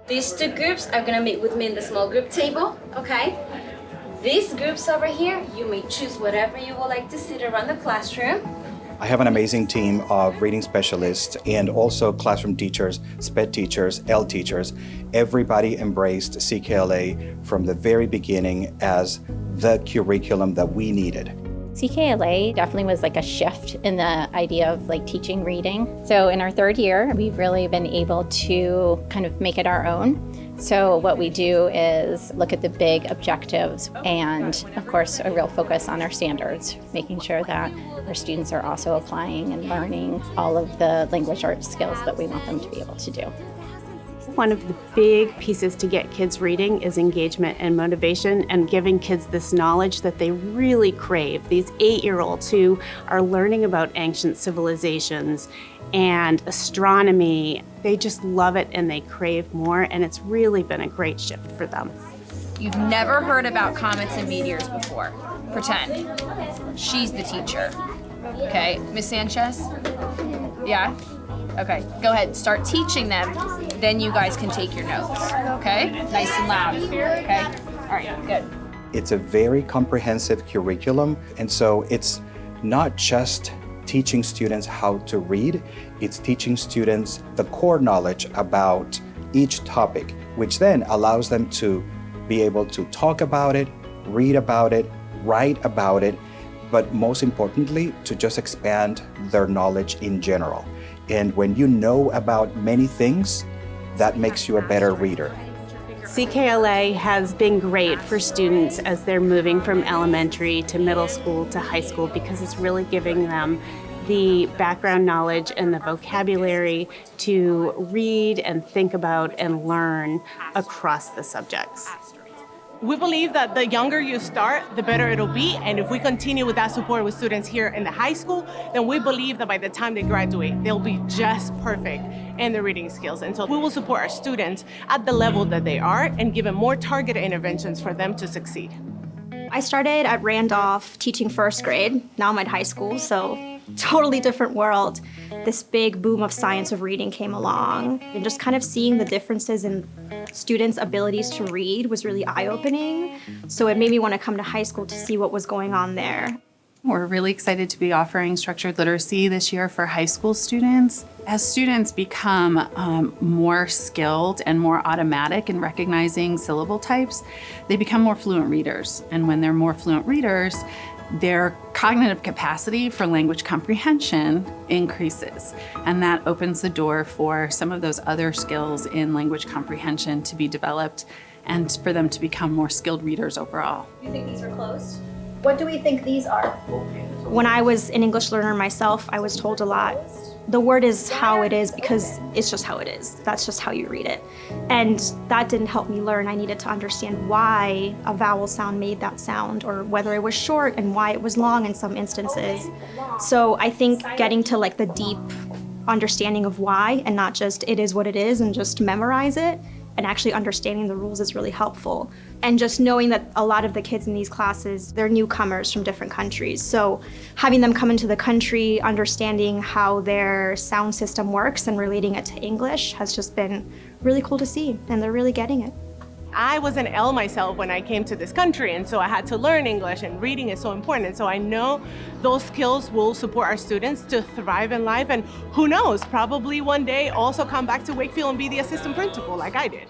These two groups are gonna meet with me in the small group table, okay? These groups over here, you may choose whatever you would like to sit around the classroom. I have an amazing team of reading specialists and also classroom teachers, SPED teachers, L teachers. Everybody embraced CKLA from the very beginning as the curriculum that we needed. CKLA definitely was like a shift in the idea of like teaching reading. So in our third year, we've really been able to kind of make it our own. So what we do is look at the big objectives and of course a real focus on our standards, making sure that our students are also applying and learning all of the language arts skills that we want them to be able to do. One of the big pieces to get kids reading is engagement and motivation and giving kids this knowledge that they really crave. These 8-year-olds who are learning about ancient civilizations and astronomy, they just love it and they crave more, and it's really been a great shift for them. You've never heard about comets and meteors before. Pretend. She's the teacher. Okay, Miss Sanchez? Yeah? Okay, go ahead, start teaching them, then you guys can take your notes, okay? Nice and loud, okay? All right, good. It's a very comprehensive curriculum, and so it's not just teaching students how to read, it's teaching students the core knowledge about each topic, which then allows them to be able to talk about it, read about it, write about it, but most importantly, to just expand their knowledge in general. And when you know about many things, that makes you a better reader. CKLA has been great for students as they're moving from elementary to middle school to high school because it's really giving them the background knowledge and the vocabulary to read and think about and learn across the subjects. We believe that the younger you start, the better it'll be. And if we continue with that support with students here in the high school, then we believe that by the time they graduate, they'll be just perfect in their reading skills. And so we will support our students at the level that they are and give them more targeted interventions for them to succeed. I started at Randolph teaching first grade. Now I'm at high school, so totally different world. This big boom of science of reading came along, and just kind of seeing the differences in students' abilities to read was really eye-opening. So it made me want to come to high school to see what was going on there. We're really excited to be offering structured literacy this year for high school students. As students become more skilled and more automatic in recognizing syllable types, they become more fluent readers. And when they're more fluent readers, their cognitive capacity for language comprehension increases. And that opens the door for some of those other skills in language comprehension to be developed and for them to become more skilled readers overall. Do you think these are closed? What do we think these are? When I was an English learner myself, I was told a lot. The word is how it is because it's just how it is. That's just how you read it. And that didn't help me learn. I needed to understand why a vowel sound made that sound, or whether it was short and why it was long in some instances. So I think getting to like the deep understanding of why, and not just it is what it is and just memorize it, and actually understanding the rules is really helpful. And just knowing that a lot of the kids in these classes, they're newcomers from different countries. So having them come into the country, understanding how their sound system works and relating it to English has just been really cool to see, and they're really getting it. I was an L myself when I came to this country, and so I had to learn English, and reading is so important. And so I know those skills will support our students to thrive in life, and who knows, probably one day also come back to Wakefield and be the assistant principal like I did.